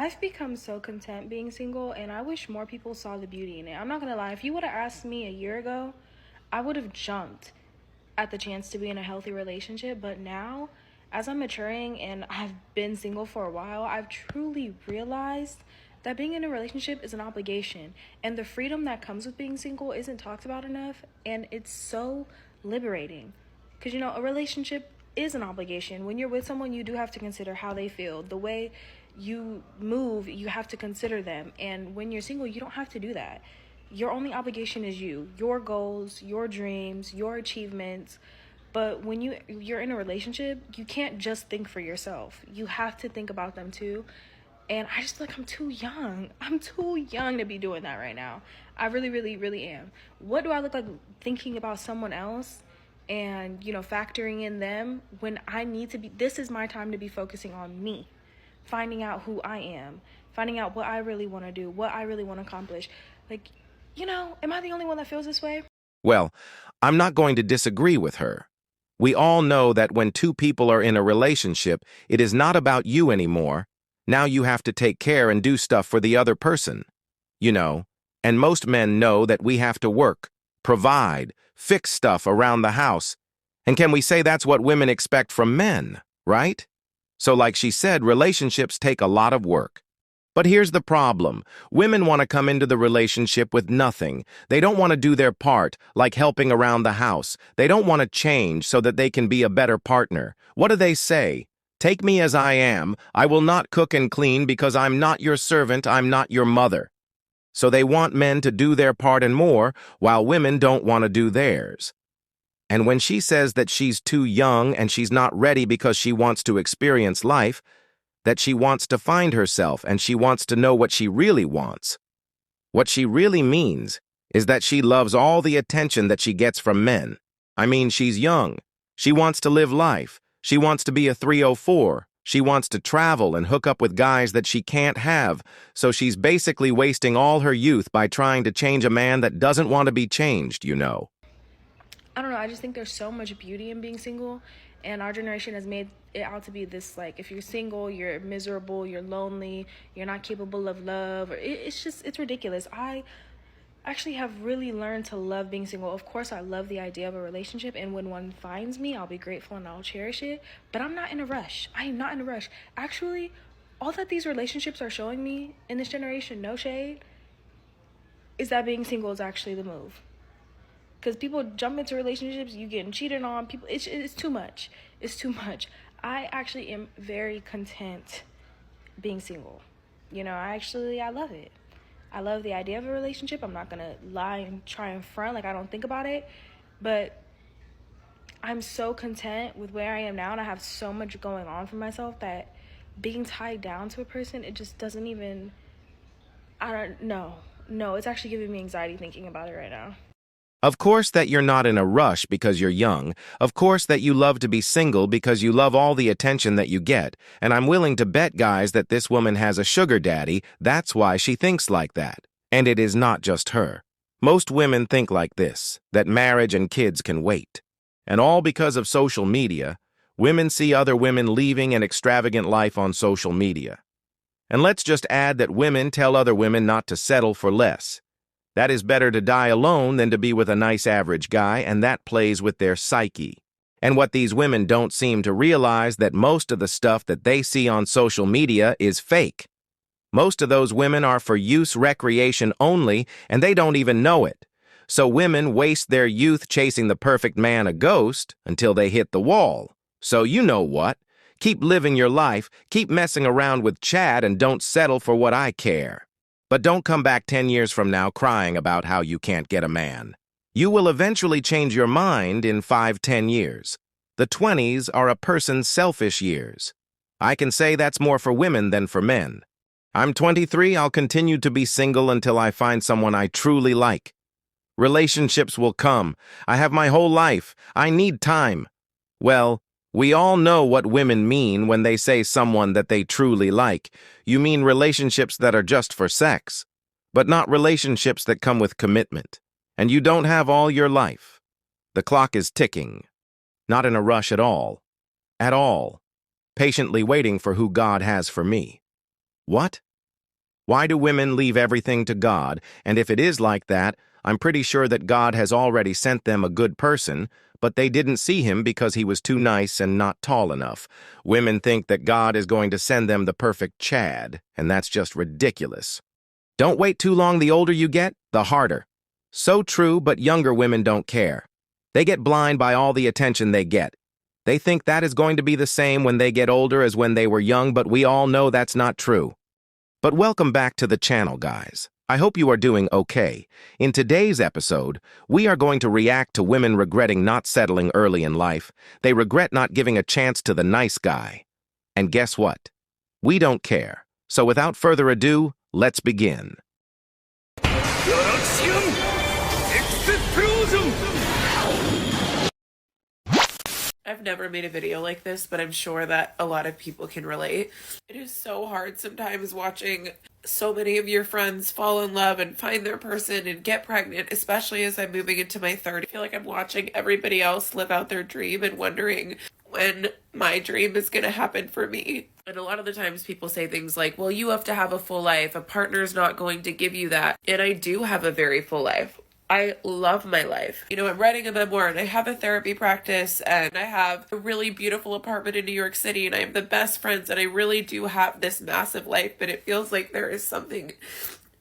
I've become so content being single, and I wish more people saw the beauty in it. I'm not gonna lie, if you would have asked me a year ago, I would have jumped at the chance to be in a healthy relationship. But now, as I'm maturing and I've been single for a while, I've truly realized that being in a relationship is an obligation, and the freedom that comes with being single isn't talked about enough, and it's so liberating. Because, a relationship is an obligation. When you're with someone, you do have to consider how they feel. The way you move, you have to consider them. And when you're single, you don't have to do that. Your only obligation is you, your goals, your dreams, your achievements. But when you're in a relationship, you can't just think for yourself. You have to think about them too. And I just feel like I'm too young. I'm too young to be doing that right now. I really, really, really am. What do I look like thinking about someone else and, factoring in them when I need to be? This is my time to be focusing on me, finding out who I am, finding out what I really want to do, what I really want to accomplish. Like, am I the only one that feels this way? Well, I'm not going to disagree with her. We all know that when two people are in a relationship, it is not about you anymore. Now you have to take care and do stuff for the other person. You know, and most men know that we have to work, provide, fix stuff around the house. And can we say that's what women expect from men, right? So like she said, relationships take a lot of work. But here's the problem. Women want to come into the relationship with nothing. They don't want to do their part, like helping around the house. They don't want to change so that they can be a better partner. What do they say? Take me as I am. I will not cook and clean because I'm not your servant, I'm not your mother. So they want men to do their part and more, while women don't want to do theirs. And when she says that she's too young and she's not ready because she wants to experience life, that she wants to find herself and she wants to know what she really wants. What she really means is that she loves all the attention that she gets from men. I mean, she's young. She wants to live life. She wants to be a 304. She wants to travel and hook up with guys that she can't have. So she's basically wasting all her youth by trying to change a man that doesn't want to be changed. I don't know. I just think there's so much beauty in being single, and our generation has made it out to be this, like, if you're single, you're miserable, you're lonely, you're not capable of love. It's ridiculous. I actually have really learned to love being single. Of course, I love the idea of a relationship, and when one finds me, I'll be grateful and I'll cherish it. But I'm not in a rush. I am not in a rush. Actually, all that these relationships are showing me in this generation, no shade, is that being single is actually the move. Because people jump into relationships, you getting cheated on, people, it's too much. It's too much. I actually am very content being single. I love it. I love the idea of a relationship. I'm not gonna lie and try and front like I don't think about it, but I'm so content with where I am now, and I have so much going on for myself that being tied down to a person, it just doesn't even, I don't know. No, it's actually giving me anxiety thinking about it right now. Of course that you're not in a rush because you're young. Of course that you love to be single because you love all the attention that you get. And I'm willing to bet, guys, that this woman has a sugar daddy. That's why she thinks like that. And it is not just her. Most women think like this, that marriage and kids can wait. And all because of social media. Women see other women leaving an extravagant life on social media. And let's just add that women tell other women not to settle for less. That is better to die alone than to be with a nice average guy, and that plays with their psyche. And what these women don't seem to realize that most of the stuff that they see on social media is fake. Most of those women are for use recreation only, and they don't even know it. So women waste their youth chasing the perfect man, a ghost, until they hit the wall. So you know what? Keep living your life, keep messing around with Chad, and don't settle for what I care. But don't come back 10 years from now crying about how you can't get a man. You will eventually change your mind in 5-10 years. The 20s are a person's selfish years. I can say that's more for women than for men. I'm 23, I'll continue to be single until I find someone I truly like. Relationships will come. I have my whole life. I need time. Well, we all know what women mean when they say someone that they truly like. You mean relationships that are just for sex, but not relationships that come with commitment. And you don't have all your life. The clock is ticking. Not in a rush at all. At all. Patiently waiting for who God has for me. What? Why do women leave everything to God? And if it is like that, I'm pretty sure that God has already sent them a good person, but they didn't see him because he was too nice and not tall enough. Women think that God is going to send them the perfect Chad, and that's just ridiculous. Don't wait too long. The older you get, the harder. So true, but younger women don't care. They get blind by all the attention they get. They think that is going to be the same when they get older as when they were young, but we all know that's not true. But welcome back to the channel, guys. I hope you are doing okay. In today's episode, we are going to react to women regretting not settling early in life. They regret not giving a chance to the nice guy. And guess what? We don't care. So without further ado, let's begin. I've never made a video like this, but I'm sure that a lot of people can relate. It is so hard sometimes watching so many of your friends fall in love and find their person and get pregnant, especially as I'm moving into my 30s. I feel like I'm watching everybody else live out their dream and wondering when my dream is going to happen for me. And a lot of the times people say things like, well, you have to have a full life. A partner's not going to give you that. And I do have a very full life. I love my life. You know, I'm writing a memoir and I have a therapy practice and I have a really beautiful apartment in New York City and I have the best friends and I really do have this massive life, but it feels like there is something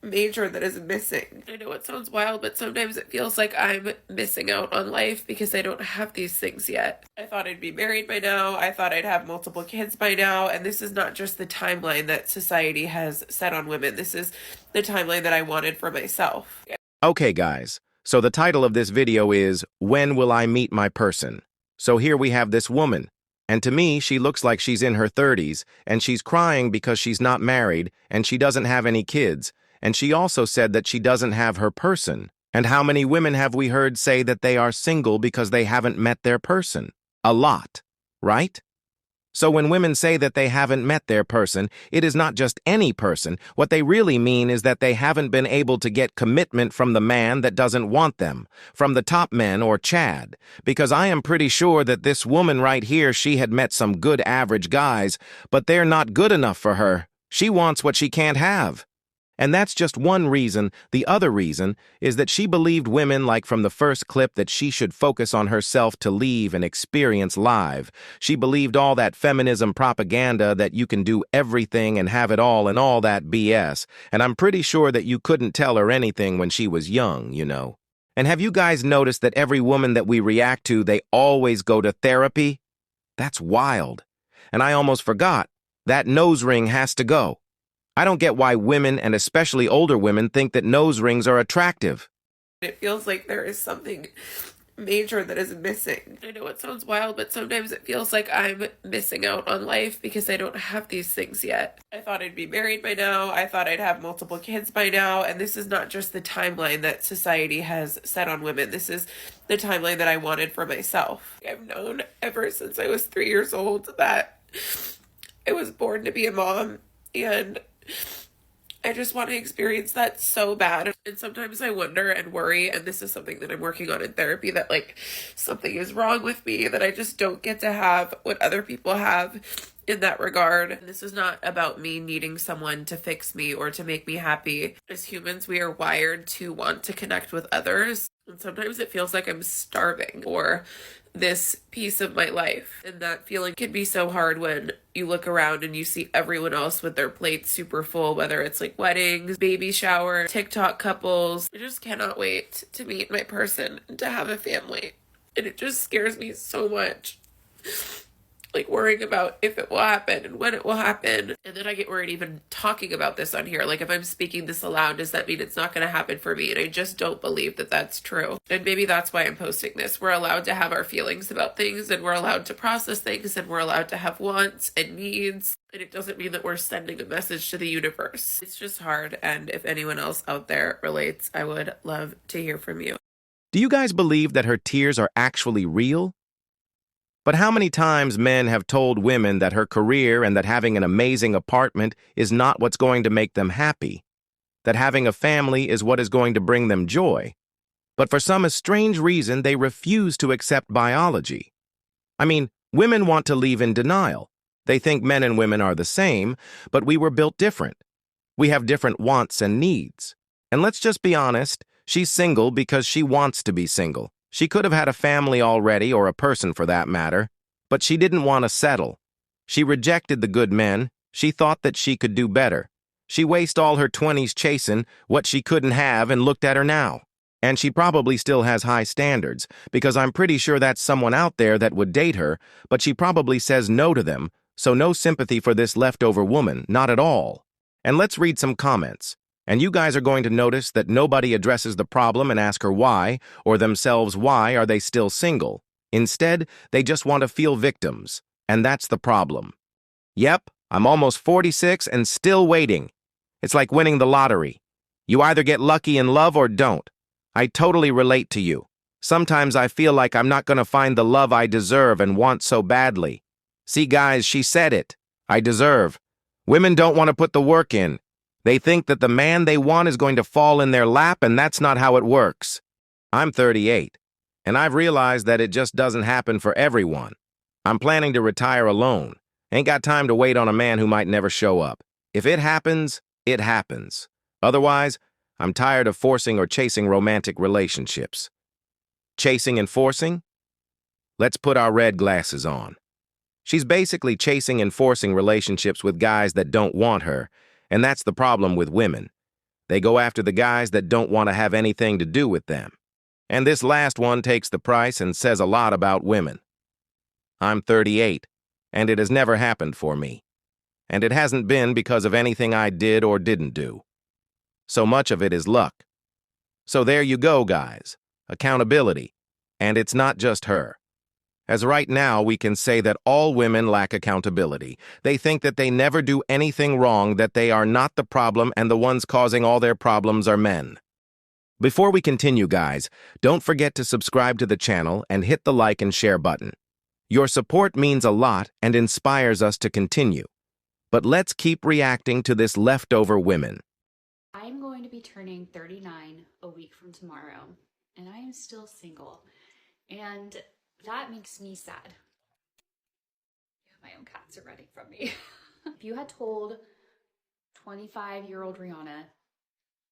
major that is missing. I know it sounds wild, but sometimes it feels like I'm missing out on life because I don't have these things yet. I thought I'd be married by now. I thought I'd have multiple kids by now. And this is not just the timeline that society has set on women. This is the timeline that I wanted for myself. Okay, guys, so the title of this video is, When Will I Meet My Person? So here we have this woman, and to me, she looks like she's in her 30s, and she's crying because she's not married, and she doesn't have any kids, and she also said that she doesn't have her person. And how many women have we heard say that they are single because they haven't met their person? A lot, right? So when women say that they haven't met their person, it is not just any person. What they really mean is that they haven't been able to get commitment from the man that doesn't want them, from the top men or Chad. Because I am pretty sure that this woman right here, she had met some good average guys, but they're not good enough for her. She wants what she can't have. And that's just one reason. The other reason is that she believed women, like from the first clip, that she should focus on herself to leave and experience live. She believed all that feminism propaganda that you can do everything and have it all and all that BS. And I'm pretty sure that you couldn't tell her anything when she was young, you know. And have you guys noticed that every woman that we react to, they always go to therapy? That's wild. And I almost forgot. That nose ring has to go. I don't get why women, and especially older women, think that nose rings are attractive. It feels like there is something major that is missing. I know it sounds wild, but sometimes it feels like I'm missing out on life because I don't have these things yet. I thought I'd be married by now. I thought I'd have multiple kids by now. And this is not just the timeline that society has set on women. This is the timeline that I wanted for myself. I've known ever since I was 3 years old that I was born to be a mom, and I just want to experience that so bad. And sometimes I wonder and worry, and this is something that I'm working on in therapy, that like something is wrong with me, that I just don't get to have what other people have in that regard. And this is not about me needing someone to fix me or to make me happy. As humans, we are wired to want to connect with others. And sometimes it feels like I'm starving for this piece of my life. And that feeling can be so hard when you look around and you see everyone else with their plates super full, whether it's like weddings, baby shower, TikTok couples. I just cannot wait to meet my person and to have a family. And it just scares me so much. Like worrying about if it will happen and when it will happen. And then I get worried even talking about this on here. Like if I'm speaking this aloud, does that mean it's not going to happen for me? And I just don't believe that that's true. And maybe that's why I'm posting this. We're allowed to have our feelings about things, and we're allowed to process things, and we're allowed to have wants and needs. And it doesn't mean that we're sending a message to the universe. It's just hard. And if anyone else out there relates, I would love to hear from you. Do you guys believe that her tears are actually real? But how many times men have told women that her career and that having an amazing apartment is not what's going to make them happy, that having a family is what is going to bring them joy. But for some strange reason, they refuse to accept biology. I mean, women want to leave in denial. They think men and women are the same, but we were built different. We have different wants and needs. And let's just be honest, she's single because she wants to be single. She could have had a family already, or a person for that matter, but she didn't want to settle. She rejected the good men. She thought that she could do better. She wasted all her 20s chasing what she couldn't have, and looked at her now. And she probably still has high standards, because I'm pretty sure that's someone out there that would date her, but she probably says no to them, so no sympathy for this leftover woman, not at all. And let's read some comments. And you guys are going to notice that nobody addresses the problem and ask her why, or themselves why are they still single. Instead, they just want to feel victims, and that's the problem. Yep, I'm almost 46 and still waiting. It's like winning the lottery. You either get lucky in love or don't. I totally relate to you. Sometimes I feel like I'm not going to find the love I deserve and want so badly. See, guys, she said it. I deserve. Women don't want to put the work in. They think that the man they want is going to fall in their lap, and that's not how it works. I'm 38, and I've realized that it just doesn't happen for everyone. I'm planning to retire alone. Ain't got time to wait on a man who might never show up. If it happens, it happens. Otherwise, I'm tired of forcing or chasing romantic relationships. Chasing and forcing? Let's put our red glasses on. She's basically chasing and forcing relationships with guys that don't want her, and that's the problem with women. They go after the guys that don't want to have anything to do with them. And this last one takes the price and says a lot about women. I'm 38, and it has never happened for me. And it hasn't been because of anything I did or didn't do. So much of it is luck. So there you go, guys. Accountability. And it's not just her. As right now, we can say that all women lack accountability. They think that they never do anything wrong, that they are not the problem, and the ones causing all their problems are men. Before we continue, guys, don't forget to subscribe to the channel and hit the like and share button. Your support means a lot and inspires us to continue. But let's keep reacting to this leftover women. I'm going to be turning 39 a week from tomorrow, and I am still single. And that makes me sad. My own cats are running from me. If you had told 25-year-old Rihanna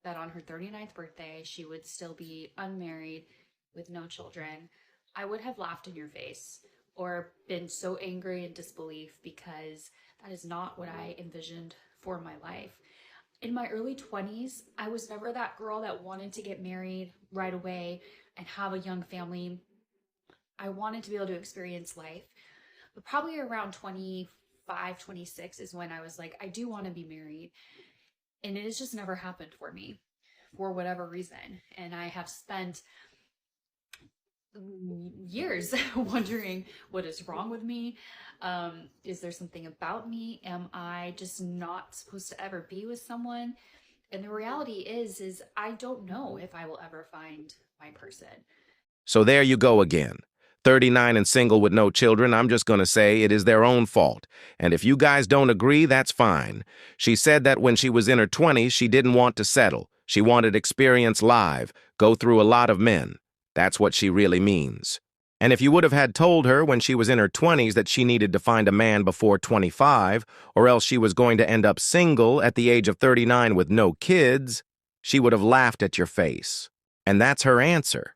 that on her 39th birthday she would still be unmarried with no children, I would have laughed in your face or been so angry in disbelief, because that is not what I envisioned for my life. In my early 20s, I was never that girl that wanted to get married right away and have a young family. I wanted to be able to experience life. But probably around 25, 26 is when I was like, I do want to be married. And it has just never happened for me for whatever reason. And I have spent years wondering what is wrong with me. Is there something about me? Am I just not supposed to ever be with someone? And the reality is I don't know if I will ever find my person. So there you go again. 39 and single with no children. I'm just going to say it is their own fault. And if you guys don't agree, that's fine. She said that when she was in her 20s, she didn't want to settle. She wanted experience live, go through a lot of men. That's what she really means. And if you would have had told her when she was in her 20s that she needed to find a man before 25, or else she was going to end up single at the age of 39 with no kids, she would have laughed at your face. And that's her answer.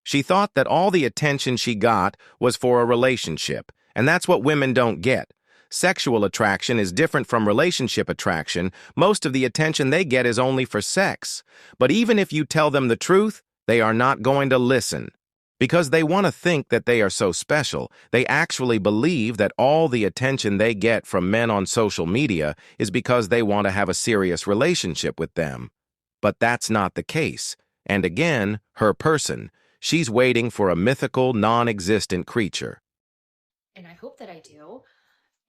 She thought that all the attention she got was for a relationship, and that's what women don't get. Sexual attraction is different from relationship attraction. Most of the attention they get is only for sex. But even if you tell them the truth, they are not going to listen. Because they want to think that they are so special, they actually believe that all the attention they get from men on social media is because they want to have a serious relationship with them. But that's not the case. And again, her person. She's waiting for a mythical, non-existent creature. And I hope that I do.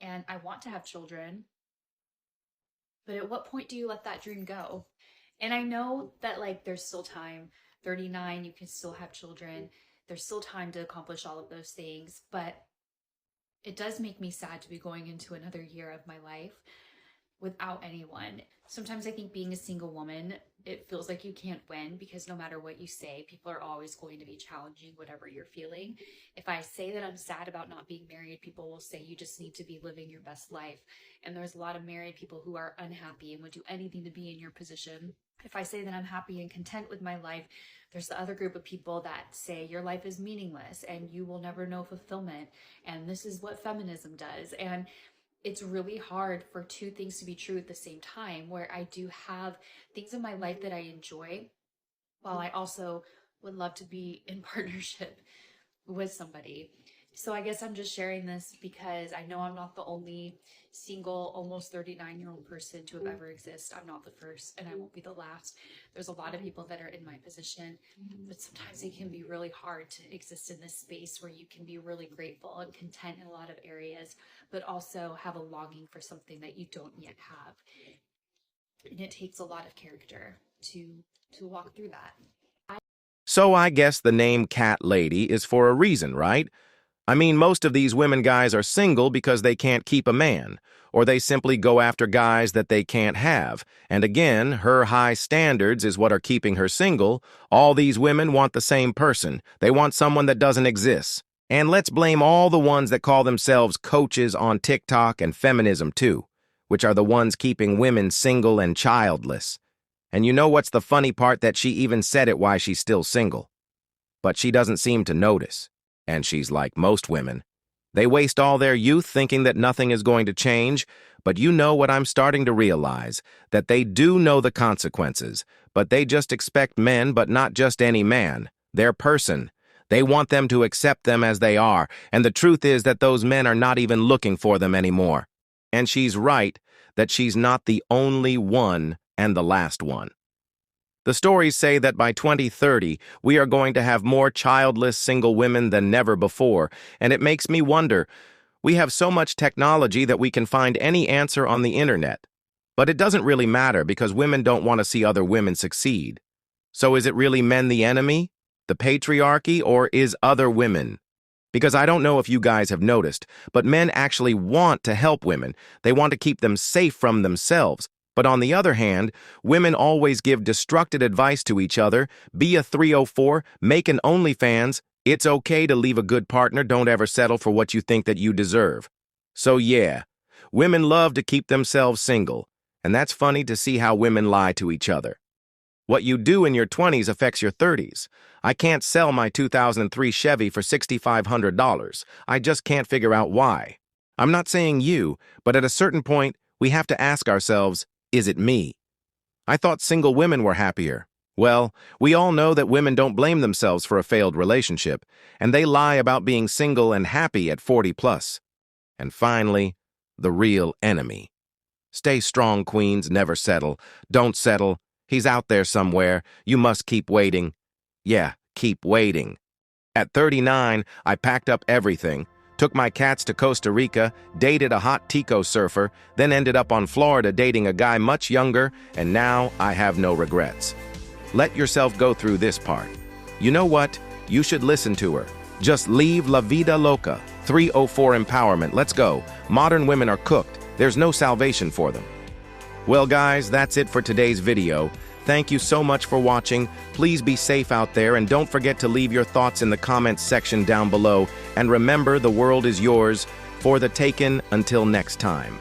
And I want to have children. But at what point do you let that dream go? And I know that there's still time. 39, you can still have children. There's still time to accomplish all of those things. But it does make me sad to be going into another year of my life without anyone. Sometimes I think being a single woman, it feels like you can't win because no matter what you say, people are always going to be challenging whatever you're feeling. If I say that I'm sad about not being married, people will say you just need to be living your best life. And there's a lot of married people who are unhappy and would do anything to be in your position. If I say that I'm happy and content with my life, there's the other group of people that say your life is meaningless and you will never know fulfillment. And this is what feminism does. And it's really hard for two things to be true at the same time, where I do have things in my life that I enjoy, while I also would love to be in partnership with somebody. So I guess I'm just sharing this because I know I'm not the only single, almost 39-year-old person to have ever exist. I'm not the first and I won't be the last. There's a lot of people that are in my position, but sometimes it can be really hard to exist in this space where you can be really grateful and content in a lot of areas, but also have a longing for something that you don't yet have. And it takes a lot of character to walk through that. So I guess the name Cat Lady is for a reason, right? I mean, most of these women guys are single because they can't keep a man, or they simply go after guys that they can't have. And again, her high standards is what are keeping her single. All these women want the same person. They want someone that doesn't exist. And let's blame all the ones that call themselves coaches on TikTok and feminism too, which are the ones keeping women single and childless. And you know what's the funny part? That she even said it why she's still single. But she doesn't seem to notice. And she's like most women. They waste all their youth thinking that nothing is going to change, but you know what I'm starting to realize, that they do know the consequences, but they just expect men, but not just any man, their person. They want them to accept them as they are, and the truth is that those men are not even looking for them anymore. And she's right that she's not the only one and the last one. The stories say that by 2030, we are going to have more childless single women than never before, and it makes me wonder, we have so much technology that we can find any answer on the internet. But it doesn't really matter because women don't want to see other women succeed. So is it really men the enemy, the patriarchy, or is other women? Because I don't know if you guys have noticed, but men actually want to help women. They want to keep them safe from themselves. But on the other hand, women always give destructive advice to each other. Be a 304, make an OnlyFans. It's okay to leave a good partner. Don't ever settle for what you think that you deserve. So yeah, women love to keep themselves single. And that's funny to see how women lie to each other. What you do in your 20s affects your 30s. I can't sell my 2003 Chevy for $6,500. I just can't figure out why. I'm not saying you, but at a certain point, we have to ask ourselves, is it me? I thought single women were happier. Well, we all know that women don't blame themselves for a failed relationship, and they lie about being single and happy at 40 plus. And finally, the real enemy. Stay strong, queens, never settle. Don't settle. He's out there somewhere. You must keep waiting. Yeah, keep waiting. At 39, I packed up everything. Took my cats to Costa Rica, dated a hot Tico surfer, then ended up on Florida dating a guy much younger, and now I have no regrets. Let yourself go through this part. You know what? You should listen to her. Just leave La Vida Loca. 304 empowerment. Let's go. Modern women are cooked. There's no salvation for them. Well, guys, that's it for today's video. Thank you so much for watching. Please be safe out there and don't forget to leave your thoughts in the comments section down below. And remember, the world is yours for the taking. Until next time.